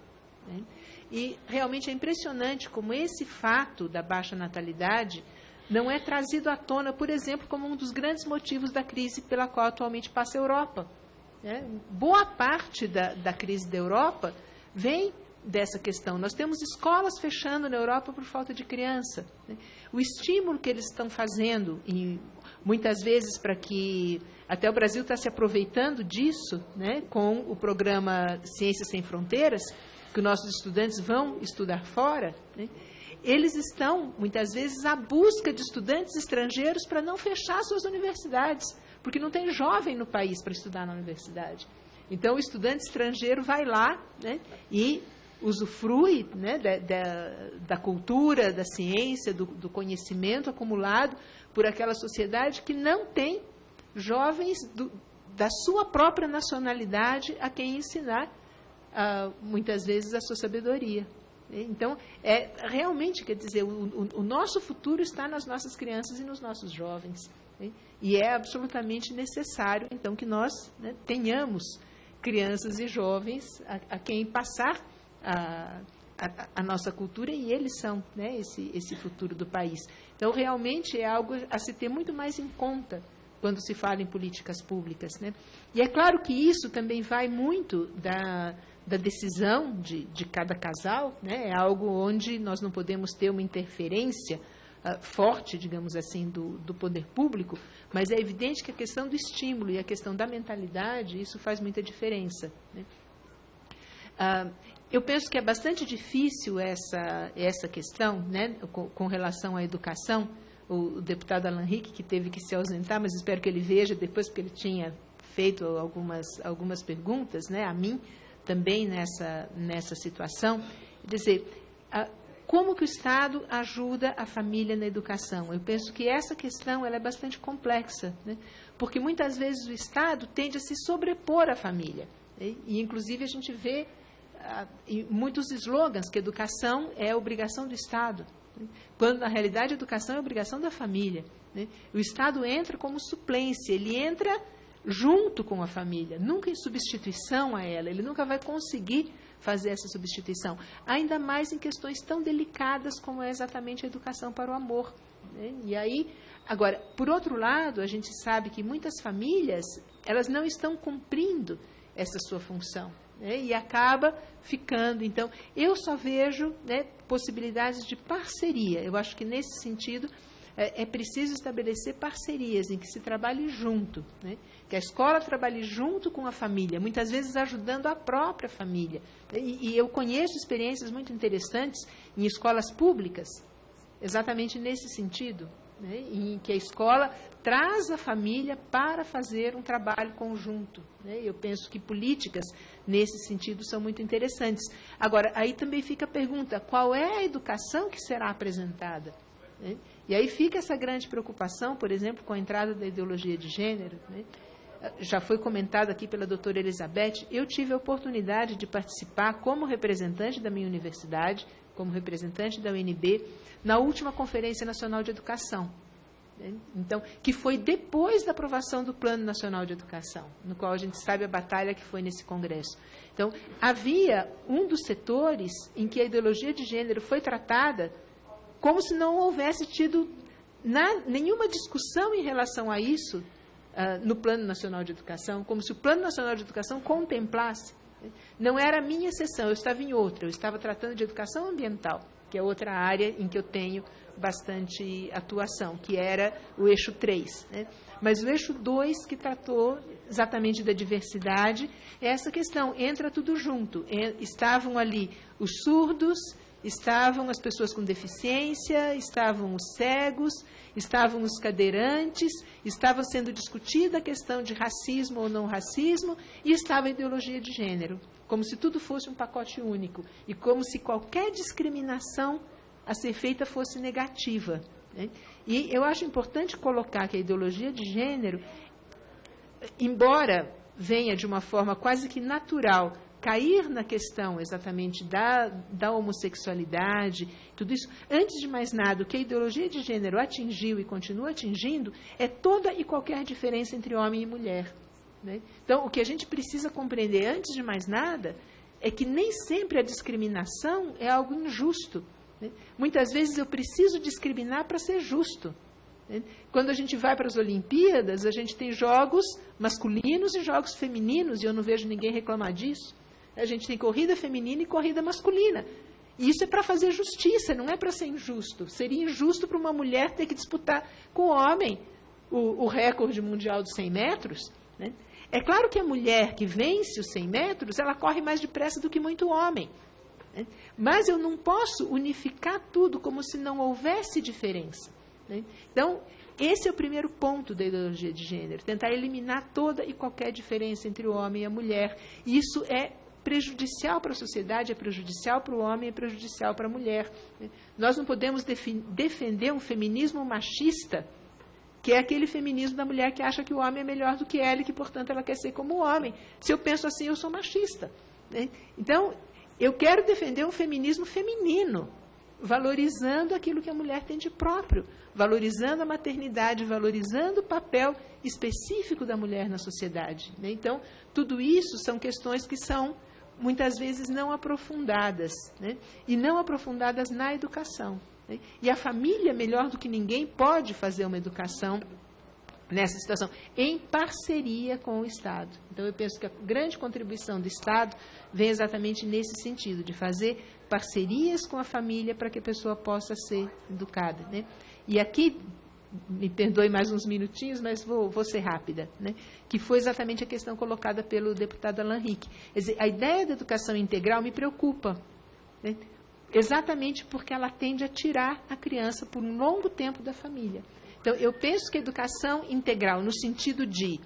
Né? E realmente é impressionante como esse fato da baixa natalidade não é trazido à tona, por exemplo, como um dos grandes motivos da crise pela qual atualmente passa a Europa. Boa parte da crise da Europa vem dessa questão. Nós temos escolas fechando na Europa por falta de criança. O estímulo que eles estão fazendo, e muitas vezes para que... Até o Brasil está se aproveitando disso, com o programa Ciências Sem Fronteiras, que os nossos estudantes vão estudar fora, eles estão, muitas vezes, à busca de estudantes estrangeiros para não fechar suas universidades, porque não tem jovem no país para estudar na universidade. Então, o estudante estrangeiro vai lá e usufrui da cultura, da ciência, do conhecimento acumulado por aquela sociedade que não tem jovens da sua própria nacionalidade a quem ensinar, muitas vezes, a sua sabedoria. Então, realmente, quer dizer, o nosso futuro está nas nossas crianças e nos nossos jovens. E é absolutamente necessário, então, que nós tenhamos crianças e jovens a quem passar a nossa cultura, e eles são esse futuro do país. Então, realmente, é algo a se ter muito mais em conta quando se fala em políticas públicas. E é claro que isso também vai muito da decisão de cada casal, é algo onde nós não podemos ter uma interferência forte, digamos assim, do poder público, mas é evidente que a questão do estímulo e a questão da mentalidade, isso faz muita diferença. Eu penso que é bastante difícil essa questão, com relação à educação. O deputado Alan Rick, que teve que se ausentar, mas espero que ele veja depois, porque ele tinha feito algumas perguntas, a mim também nessa situação. Quer dizer, como que o Estado ajuda a família na educação? Eu penso que essa questão ela é bastante complexa, porque muitas vezes o Estado tende a se sobrepor à família. E, inclusive, a gente vê em muitos slogans que educação é obrigação do Estado, quando, na realidade, a educação é obrigação da família. O Estado entra como suplência, ele entra junto com a família, nunca em substituição a ela, ele nunca vai conseguir fazer essa substituição, ainda mais em questões tão delicadas como é exatamente a educação para o amor. E aí, agora, por outro lado, a gente sabe que muitas famílias, elas não estão cumprindo essa sua função. E acaba ficando. Então, eu só vejo possibilidades de parceria. Eu acho que, nesse sentido, é preciso estabelecer parcerias em que se trabalhe junto, que a escola trabalhe junto com a família, muitas vezes ajudando a própria família. E eu conheço experiências muito interessantes em escolas públicas, exatamente nesse sentido, em que a escola traz a família para fazer um trabalho conjunto. Eu penso que políticas, nesse sentido, são muito interessantes. Agora, aí também fica a pergunta, qual é a educação que será apresentada? E aí fica essa grande preocupação, por exemplo, com a entrada da ideologia de gênero. Já foi comentado aqui pela doutora Elizabeth, eu tive a oportunidade de participar como representante da minha universidade, como representante da UNB, na última Conferência Nacional de Educação. Então, que foi depois da aprovação do Plano Nacional de Educação, no qual a gente sabe a batalha que foi nesse congresso. Então, havia um dos setores em que a ideologia de gênero foi tratada como se não houvesse tido nenhuma discussão em relação a isso no Plano Nacional de Educação, como se o Plano Nacional de Educação contemplasse. Não era a minha sessão, eu estava em outra, eu estava tratando de educação ambiental, que é outra área em que eu tenho bastante atuação, que era o eixo 3. Mas o eixo 2, que tratou exatamente da diversidade, é essa questão, entra tudo junto. Estavam ali os surdos, estavam as pessoas com deficiência, estavam os cegos, estavam os cadeirantes, estava sendo discutida a questão de racismo ou não racismo, e estava a ideologia de gênero, como se tudo fosse um pacote único, e como se qualquer discriminação a ser feita fosse negativa. E eu acho importante colocar que a ideologia de gênero, embora venha de uma forma quase que natural, cair na questão exatamente da homossexualidade, tudo isso, antes de mais nada, o que a ideologia de gênero atingiu e continua atingindo é toda e qualquer diferença entre homem e mulher. Então, o que a gente precisa compreender, antes de mais nada, é que nem sempre a discriminação é algo injusto. né? Muitas vezes eu preciso discriminar para ser justo. Quando a gente vai para as Olimpíadas, a gente tem jogos masculinos e jogos femininos, e eu não vejo ninguém reclamar disso. A gente tem corrida feminina e corrida masculina. E isso é para fazer justiça, não é para ser injusto. Seria injusto para uma mulher ter que disputar com o homem o recorde mundial dos 100 metros. Né? É claro que a mulher que vence os 100 metros, ela corre mais depressa do que muito homem. Né? Mas eu não posso unificar tudo como se não houvesse diferença. Né? Então, esse é o primeiro ponto da ideologia de gênero, tentar eliminar toda e qualquer diferença entre o homem e a mulher. E isso é prejudicial para a sociedade, é prejudicial para o homem, é prejudicial para a mulher. Né? Nós não podemos defender um feminismo machista, que é aquele feminismo da mulher que acha que o homem é melhor do que ela e que, portanto, ela quer ser como o homem. Se eu penso assim, eu sou machista. Né? Então, eu quero defender um feminismo feminino, valorizando aquilo que a mulher tem de próprio, valorizando a maternidade, valorizando o papel específico da mulher na sociedade. Né? Então, tudo isso são questões que são, muitas vezes, não aprofundadas, né? E não aprofundadas na educação. Né? E a família, melhor do que ninguém, pode fazer uma educação nessa situação, em parceria com o Estado. Então, eu penso que a grande contribuição do Estado vem exatamente nesse sentido, de fazer parcerias com a família para que a pessoa possa ser educada. Né? E aqui, me perdoe mais uns minutinhos, mas vou ser rápida, né? Que foi exatamente a questão colocada pelo deputado Alan Rick. Quer dizer, a ideia da educação integral me preocupa, né? Exatamente porque ela tende a tirar a criança por um longo tempo da família. Então, eu penso que a educação integral, no sentido de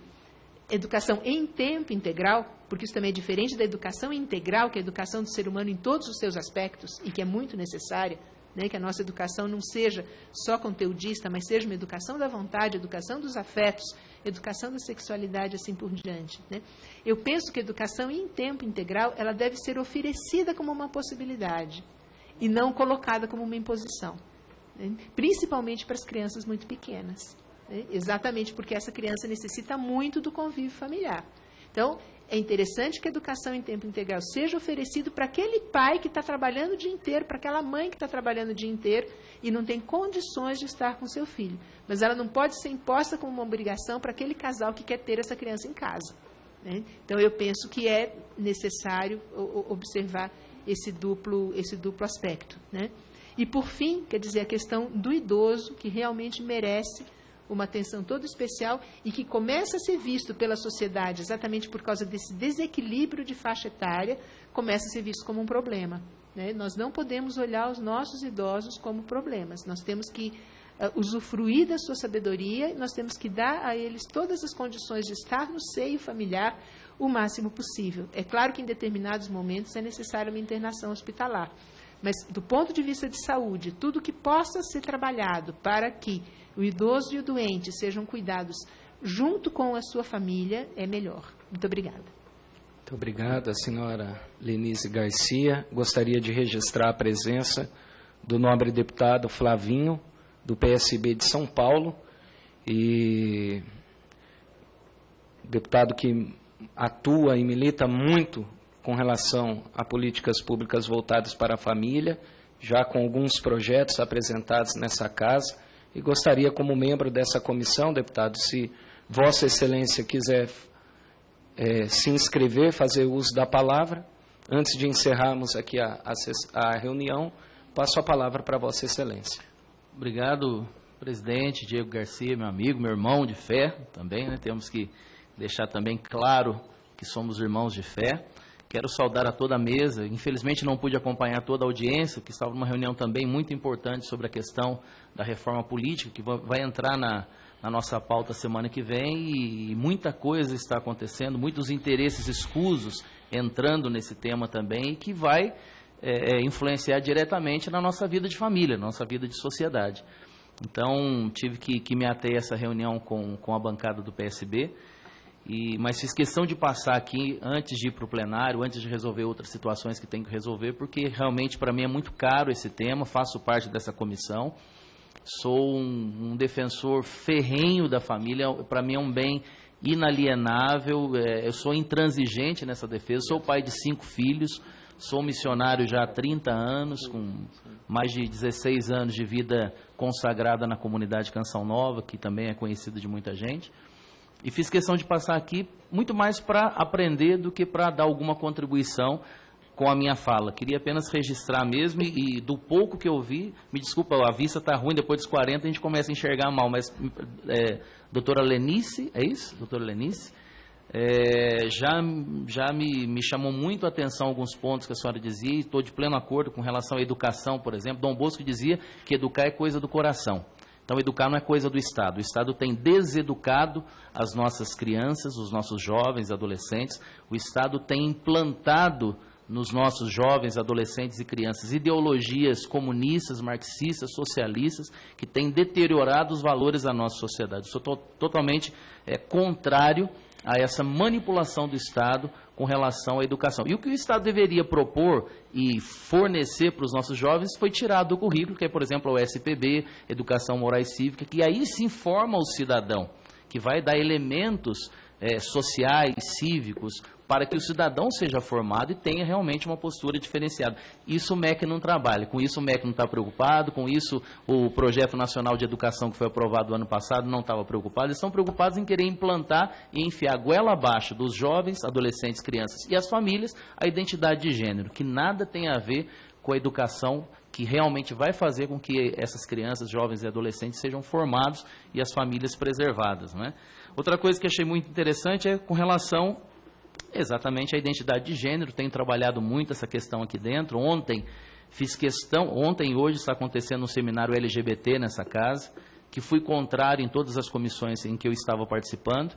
educação em tempo integral, porque isso também é diferente da educação integral, que é a educação do ser humano em todos os seus aspectos, e que é muito necessária, né, que a nossa educação não seja só conteudista, mas seja uma educação da vontade, educação dos afetos, educação da sexualidade, assim por diante. Né? Eu penso que a educação em tempo integral, ela deve ser oferecida como uma possibilidade, e não colocada como uma imposição, né? Principalmente para as crianças muito pequenas, né? Exatamente porque essa criança necessita muito do convívio familiar. Então, é interessante que a educação em tempo integral seja oferecida para aquele pai que está trabalhando o dia inteiro, para aquela mãe que está trabalhando o dia inteiro e não tem condições de estar com seu filho. Mas ela não pode ser imposta como uma obrigação para aquele casal que quer ter essa criança em casa. Né? Então, eu penso que é necessário observar esse duplo aspecto. Né? E, por fim, quer dizer, a questão do idoso, que realmente merece uma atenção toda especial e que começa a ser visto pela sociedade exatamente por causa desse desequilíbrio de faixa etária, começa a ser visto como um problema. Né? Nós não podemos olhar os nossos idosos como problemas. Nós temos que usufruir da sua sabedoria, nós temos que dar a eles todas as condições de estar no seio familiar o máximo possível. É claro que em determinados momentos é necessária uma internação hospitalar, mas do ponto de vista de saúde, tudo que possa ser trabalhado para que o idoso e o doente sejam cuidados junto com a sua família é melhor. Muito obrigada. Muito obrigada, senhora Lenise Garcia. Gostaria de registrar a presença do nobre deputado Flavinho, do PSB de São Paulo, e deputado que atua e milita muito com relação a políticas públicas voltadas para a família, já com alguns projetos apresentados nessa casa, e gostaria, como membro dessa comissão, deputado, se Vossa Excelência quiser se inscrever, fazer uso da palavra, antes de encerrarmos aqui a reunião, passo a palavra para Vossa Excelência. Obrigado, presidente Diego Garcia, meu amigo, meu irmão de fé também, né? Temos que deixar também claro que somos irmãos de fé. Quero saudar a toda a mesa. Infelizmente não pude acompanhar toda a audiência, que estava numa reunião também muito importante sobre a questão da reforma política, que vai entrar na nossa pauta semana que vem, e muita coisa está acontecendo, muitos interesses escusos entrando nesse tema também, e que vai influenciar diretamente na nossa vida de família, na nossa vida de sociedade. Então, tive que me ater a essa reunião com a bancada do PSB, mas fiz questão de passar aqui antes de ir para o plenário, antes de resolver outras situações que tem que resolver, porque realmente para mim é muito caro esse tema, faço parte dessa comissão, sou um defensor ferrenho da família, para mim é um bem inalienável, eu sou intransigente nessa defesa, sou pai de 5 filhos, Sou missionário já há 30 anos, com mais de 16 anos de vida consagrada na comunidade Canção Nova, que também é conhecida de muita gente. E fiz questão de passar aqui muito mais para aprender do que para dar alguma contribuição com a minha fala. Queria apenas registrar mesmo e do pouco que eu vi, me desculpa, a vista está ruim, depois dos 40 a gente começa a enxergar mal, mas doutora Lenice, é isso? Doutora Lenice, já me chamou muito a atenção alguns pontos que a senhora dizia e estou de pleno acordo com relação à educação, por exemplo. Dom Bosco dizia que educar é coisa do coração. Então, educar não é coisa do Estado. O Estado tem deseducado as nossas crianças, os nossos jovens, adolescentes. O Estado tem implantado nos nossos jovens, adolescentes e crianças ideologias comunistas, marxistas, socialistas, que têm deteriorado os valores da nossa sociedade. Eu sou totalmente contrário a essa manipulação do Estado com relação à educação. E o que o Estado deveria propor e fornecer para os nossos jovens foi tirado do currículo, que é, por exemplo, o SPB, Educação Moral e Cívica, que aí se informa o cidadão, que vai dar elementos sociais, cívicos, para que o cidadão seja formado e tenha realmente uma postura diferenciada. Isso o MEC não trabalha, com isso o MEC não está preocupado, com isso o Projeto Nacional de Educação que foi aprovado ano passado não estava preocupado, eles estão preocupados em querer implantar e enfiar a goela abaixo dos jovens, adolescentes, crianças e as famílias a identidade de gênero, que nada tem a ver com a educação que realmente vai fazer com que essas crianças, jovens e adolescentes sejam formados e as famílias preservadas, né? Outra coisa que achei muito interessante é com relação exatamente à identidade de gênero. Tenho trabalhado muito essa questão aqui dentro. Ontem e hoje está acontecendo um seminário LGBT nessa casa, que fui contrário em todas as comissões em que eu estava participando.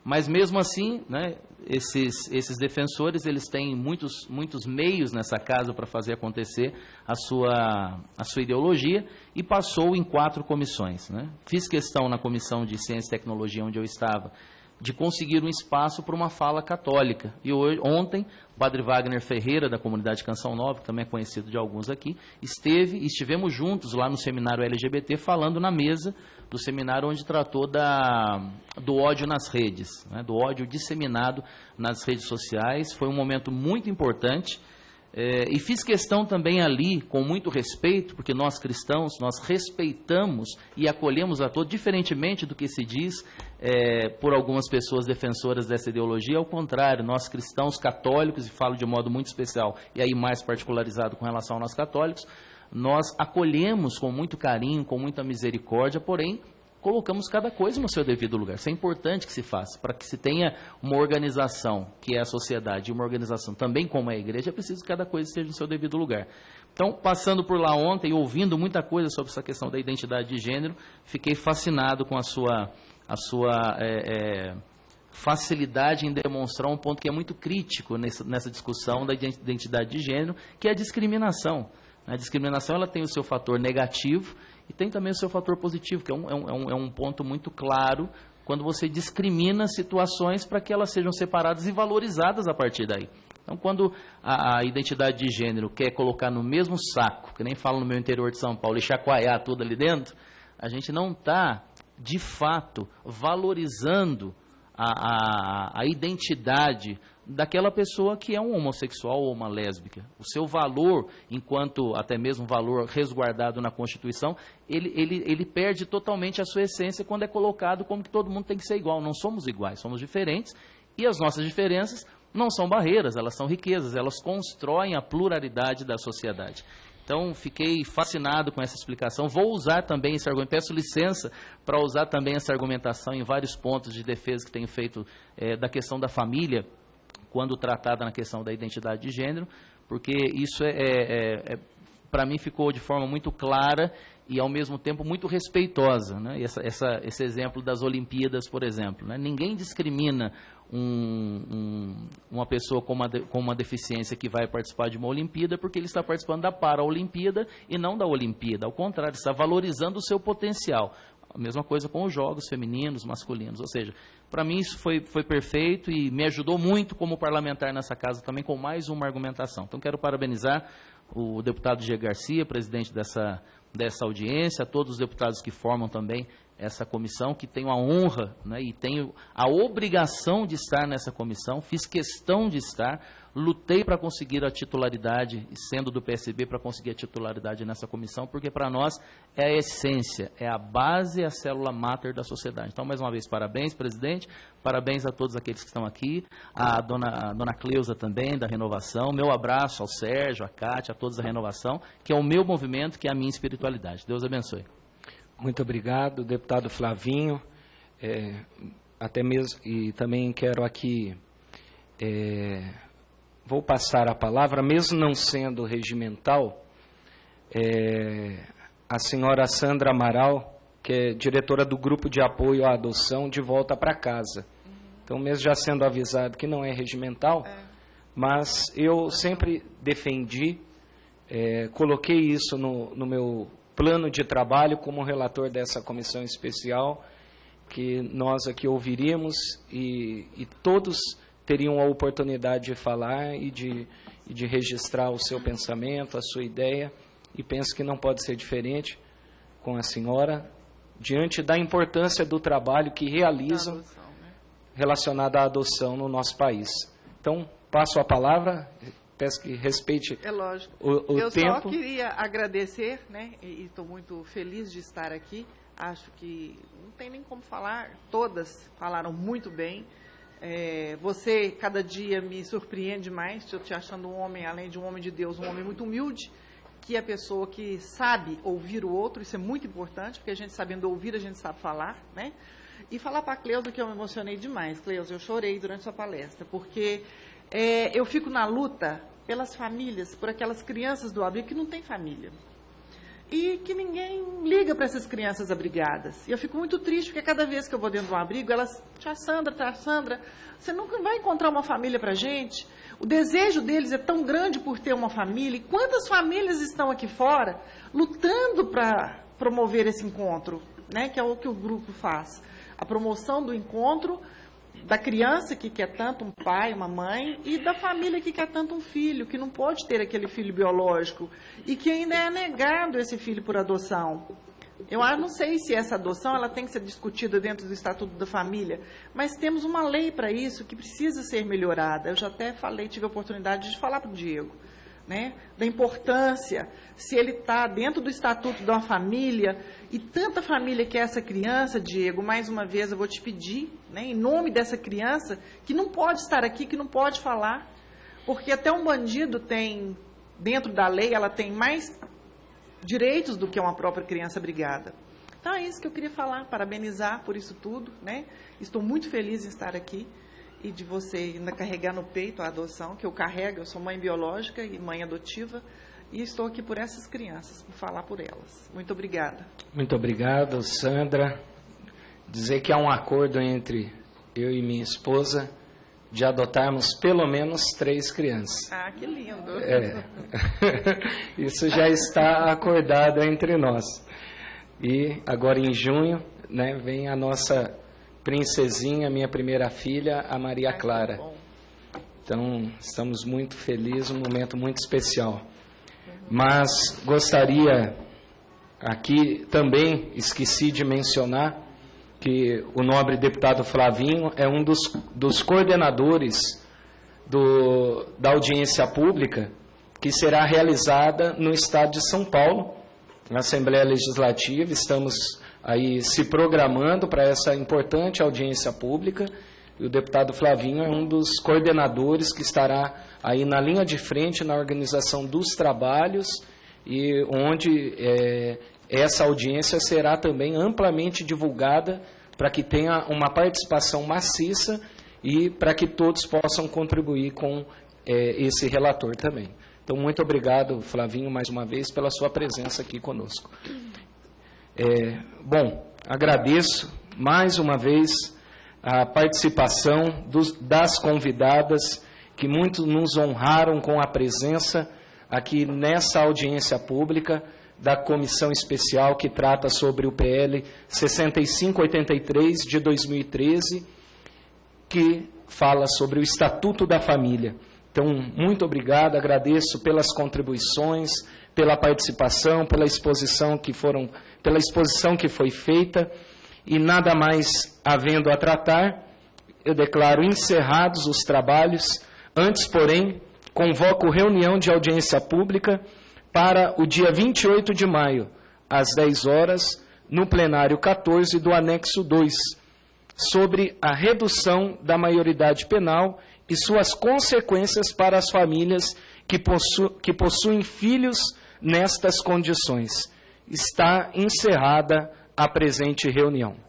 Mas mesmo assim, né, esses defensores, eles têm muitos meios nessa casa para fazer acontecer a sua ideologia, e passou em 4 comissões, né? Fiz questão na comissão de Ciência e Tecnologia, onde eu estava, de conseguir um espaço para uma fala católica. E ontem, o Padre Wagner Ferreira, da comunidade Canção Nova, que também é conhecido de alguns aqui, estivemos juntos lá no seminário LGBT, falando na mesa do seminário onde tratou do ódio nas redes, né, do ódio disseminado nas redes sociais. Foi um momento muito importante. E fiz questão também ali, com muito respeito, porque nós cristãos, nós respeitamos e acolhemos a todos, diferentemente do que se diz por algumas pessoas defensoras dessa ideologia. Ao contrário, nós cristãos católicos, e falo de modo muito especial, e aí mais particularizado com relação a nós católicos, nós acolhemos com muito carinho, com muita misericórdia, porém, colocamos cada coisa no seu devido lugar. Isso é importante que se faça. Para que se tenha uma organização, que é a sociedade, e uma organização também como é a igreja, é preciso que cada coisa esteja no seu devido lugar. Então, passando por lá ontem, ouvindo muita coisa sobre essa questão da identidade de gênero, fiquei fascinado com a sua facilidade em demonstrar um ponto que é muito crítico nessa discussão da identidade de gênero, que é a discriminação. A discriminação, ela tem o seu fator negativo e tem também o seu fator positivo, que é um ponto muito claro quando você discrimina situações para que elas sejam separadas e valorizadas a partir daí. Então, quando a identidade de gênero quer colocar no mesmo saco, que nem falo no meu interior de São Paulo, e chacoalhar tudo ali dentro, a gente não está, de fato, valorizando a identidade daquela pessoa que é um homossexual ou uma lésbica. O seu valor, enquanto até mesmo valor resguardado na Constituição, ele perde totalmente a sua essência quando é colocado como que todo mundo tem que ser igual. Não somos iguais, somos diferentes, e as nossas diferenças não são barreiras, elas são riquezas, elas constroem a pluralidade da sociedade. Então, fiquei fascinado com essa explicação. Vou usar também esse argumento, peço licença para usar também essa argumentação em vários pontos de defesa que tenho feito da questão da família, quando tratada na questão da identidade de gênero, porque isso para mim ficou de forma muito clara e, ao mesmo tempo, muito respeitosa, né? Esse exemplo das Olimpíadas, por exemplo, né? Ninguém discrimina uma pessoa com uma deficiência que vai participar de uma Olimpíada porque ele está participando da Paralimpíada e não da Olimpíada. Ao contrário, está valorizando o seu potencial. A mesma coisa com os jogos femininos, masculinos. Ou seja, para mim isso foi perfeito e me ajudou muito como parlamentar nessa casa também com mais uma argumentação. Então, quero parabenizar o deputado Diego Garcia, presidente dessa audiência, a todos os deputados que formam também essa comissão, que tenho a honra, né, e tenho a obrigação de estar nessa comissão. Fiz questão de estar. lutei para conseguir a titularidade, sendo do PSB, para conseguir a titularidade nessa comissão, porque para nós é a essência, é a base, a célula máter da sociedade. Então, mais uma vez, parabéns, presidente, parabéns a todos aqueles que estão aqui, a dona Cleusa também, da Renovação, meu abraço ao Sérgio, a Cátia, a todos da Renovação, que é o meu movimento, que é a minha espiritualidade. Deus abençoe. Muito obrigado, deputado Flavinho. Até mesmo, e também quero aqui, vou passar a palavra, mesmo não sendo regimental, a senhora Sandra Amaral, que é diretora do Grupo de Apoio à Adoção, de volta para casa. Então, mesmo já sendo avisado que não é regimental, mas eu sempre defendi, coloquei isso no meu plano de trabalho como relator dessa comissão especial, que nós aqui ouviríamos e todos teriam a oportunidade de falar e de registrar o seu pensamento, a sua ideia, e penso que não pode ser diferente com a senhora, diante da importância do trabalho que realizam relacionado à adoção no nosso país. Então, passo a palavra, peço que respeite o tempo. Eu só queria agradecer, né, e estou muito feliz de estar aqui. Acho que não tem nem como falar, todas falaram muito bem. Você, cada dia, me surpreende mais, estou te achando um homem, além de um homem de Deus, um homem muito humilde, que é a pessoa que sabe ouvir o outro, isso é muito importante, porque a gente sabendo ouvir, a gente sabe falar, né? E falar para a Cleusa que eu me emocionei demais. Cleusa, eu chorei durante sua palestra, porque eu fico na luta pelas famílias, por aquelas crianças do abrigo que não têm família. E que ninguém liga para essas crianças abrigadas. E eu fico muito triste, porque cada vez que eu vou dentro de um abrigo, elas, tia Sandra, você nunca vai encontrar uma família para a gente. O desejo deles é tão grande por ter uma família. E quantas famílias estão aqui fora lutando para promover esse encontro, né? Que é o que o grupo faz. A promoção do encontro da criança que quer tanto um pai, uma mãe, e da família que quer tanto um filho, que não pode ter aquele filho biológico e que ainda é negado esse filho por adoção. Eu não sei se essa adoção ela tem que ser discutida dentro do Estatuto da Família, mas temos uma lei para isso que precisa ser melhorada. Eu já até tive a oportunidade de falar para o Diego, né, da importância, se ele está dentro do Estatuto de uma família, e tanta família que é essa criança, Diego, mais uma vez eu vou te pedir, né, em nome dessa criança, que não pode estar aqui, que não pode falar, porque até um bandido tem, dentro da lei, ela tem mais direitos do que uma própria criança abrigada. Então é isso que eu queria falar, parabenizar por isso tudo, né, estou muito feliz em estar aqui, e de você ainda carregar no peito a adoção, que eu carrego, eu sou mãe biológica e mãe adotiva, e estou aqui por essas crianças, por falar por elas. Muito obrigada. Muito obrigado, Sandra. Dizer que há um acordo entre eu e minha esposa de adotarmos pelo menos 3 crianças. Ah, que lindo. Isso já está acordado entre nós. E agora em junho, né, vem a nossa princesinha, minha primeira filha, a Maria Clara. Então, estamos muito felizes, um momento muito especial. Mas gostaria, aqui também, esqueci de mencionar, que o nobre deputado Flavinho é um dos coordenadores da audiência pública que será realizada no estado de São Paulo, na Assembleia Legislativa. Estamos aí se programando para essa importante audiência pública, e o deputado Flavinho é um dos coordenadores que estará aí na linha de frente na organização dos trabalhos, e onde essa audiência será também amplamente divulgada para que tenha uma participação maciça e para que todos possam contribuir com esse relator também. Então, muito obrigado, Flavinho, mais uma vez, pela sua presença aqui conosco. Bom, agradeço mais uma vez a participação das convidadas que muito nos honraram com a presença aqui nessa audiência pública da comissão especial que trata sobre o PL 6583 de 2013, que fala sobre o Estatuto da Família. Então, muito obrigado, agradeço pelas contribuições, pela participação, pela exposição que foi feita, e nada mais havendo a tratar, eu declaro encerrados os trabalhos. Antes, porém, convoco reunião de audiência pública para o dia 28 de maio, às 10 horas, no plenário 14 do anexo 2, sobre a redução da maioridade penal e suas consequências para as famílias que possuem filhos nestas condições. Está encerrada a presente reunião.